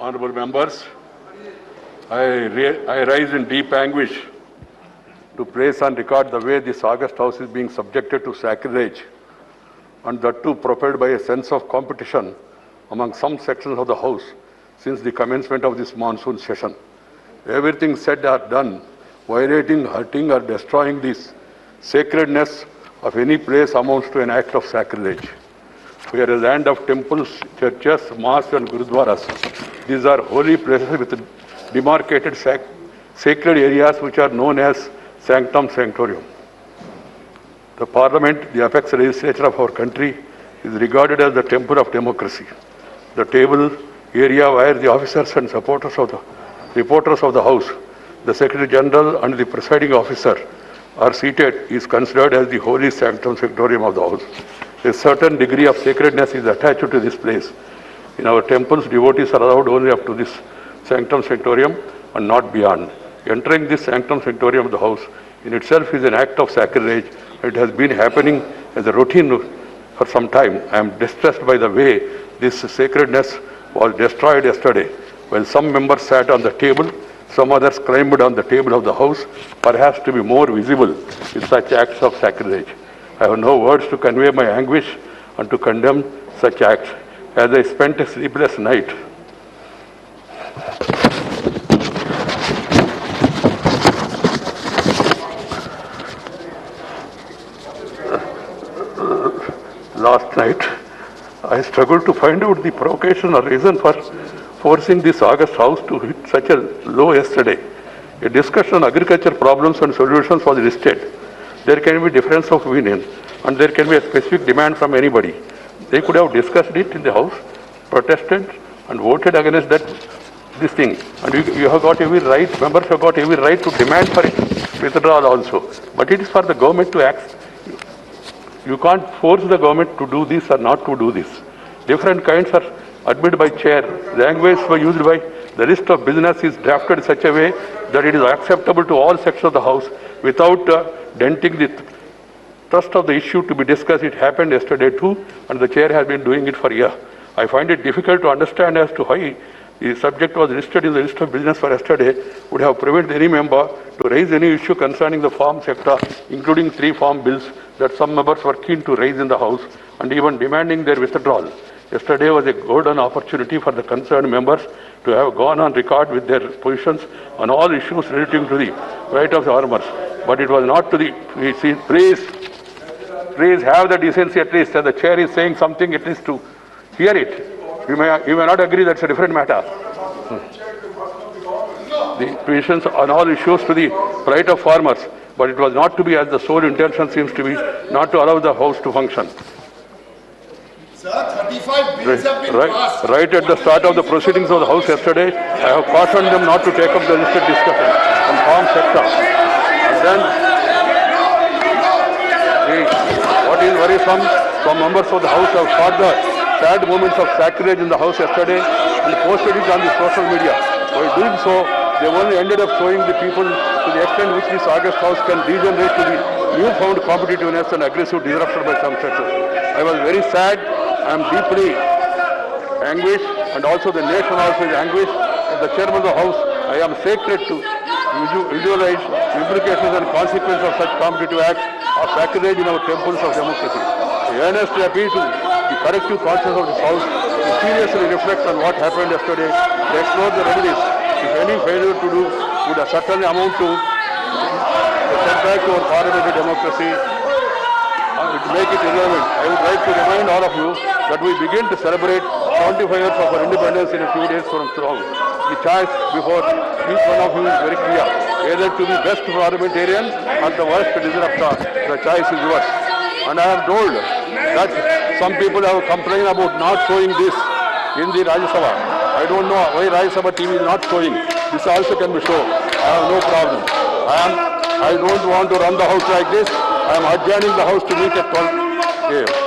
Honorable members, I rise in deep anguish to place on record the way this August House is being subjected to sacrilege, and that too propelled by a sense of competition among some sections of the House since the commencement of this monsoon session. Everything said or done violating, hurting or destroying this sacredness of any place amounts to an act of sacrilege. We are a land of temples, churches, mosques and gurudwaras. These are holy places with demarcated sacred areas which are known as sanctum sanctorum. The Parliament, the apex legislature of our country, is regarded as the temple of democracy. The table area where the officers and reporters of the House, the Secretary General and the presiding officer are seated is considered as the holy sanctum sanctorum of the House. A certain degree of sacredness is attached to this place. In our temples, devotees are allowed only up to this sanctum sanctorum and not beyond. Entering this sanctum sanctorum of the House in itself is an act of sacrilege. It has been happening as a routine for some time. I am distressed by the way this sacredness was destroyed yesterday. While some members sat on the table, some others climbed on the table of the House, perhaps to be more visible with such acts of sacrilege. I have no words to convey my anguish and to condemn such acts. As I spent a sleepless night, last night, I struggled to find out the provocation or reason for forcing this August House to hit such a low yesterday. A discussion on agriculture problems and solutions was listed. There can be difference of opinion and there can be a specific demand from anybody. They could have discussed it in the House, protested and voted against this thing. And you have got every right, members have got every right to demand for it, withdrawal also. But it is for the government to act. You can't force the government to do this or not to do this. Different kinds are admitted by chair. Language used by the list of business is drafted in such a way that it is acceptable to all sections of the House without denting the thrust of the issue to be discussed. It happened yesterday too, and the chair has been doing it for a year. I find it difficult to understand as to why the subject was listed in the list of business for yesterday would have prevented any member to raise any issue concerning the farm sector, including 3 farm bills that some members were keen to raise in the House and even demanding their withdrawal. Yesterday was a golden opportunity for the concerned members to have gone on record with their positions on all issues relating to the right of the farmers. But it was not to the, please have the decency at least, as the chair is saying something, at least to hear it. You may not agree, that's a different matter. The positions on all issues to the right of farmers, but it was not to be, as the sole intention seems to be, not to allow the House to function. Sir, 35 bills have been passed. Right at the start of the proceedings of the House yesterday, I have cautioned them not to take up the listed discussion on farm sector. And then, what is worrisome, some members of the House have caught the sad moments of sacrilege in the House yesterday and posted it on the social media. By doing so, they only ended up showing the people to the extent which this August House can degenerate to the newfound competitiveness and aggressive disruption by some sectors. I was very sad. I am deeply anguished, and also the nation also is anguished. As the chairman of the House, I am sacred to visualize the implications and consequences of such competitive acts of sacrilege in our temples of democracy. I earnestly appeal to the collective conscience of this House to seriously reflect on what happened yesterday, to explore the remedies. If any failure to do would certainly amount to a setback to our parliamentary democracy, to make it irrelevant, I would like to remind all of you that we begin to celebrate 75 years of our independence in a few days from now. The choice before each one of you is very clear. Either to be best parliamentarian or the worst disruptor. The choice is yours. And I am told that some people have complained about not showing this in the Rajya Sabha. I don't know why Rajya Sabha TV is not showing. This also can be shown. I have no problem. I don't want to run the House like this. I am adjourning the House to meet at 12 a.m.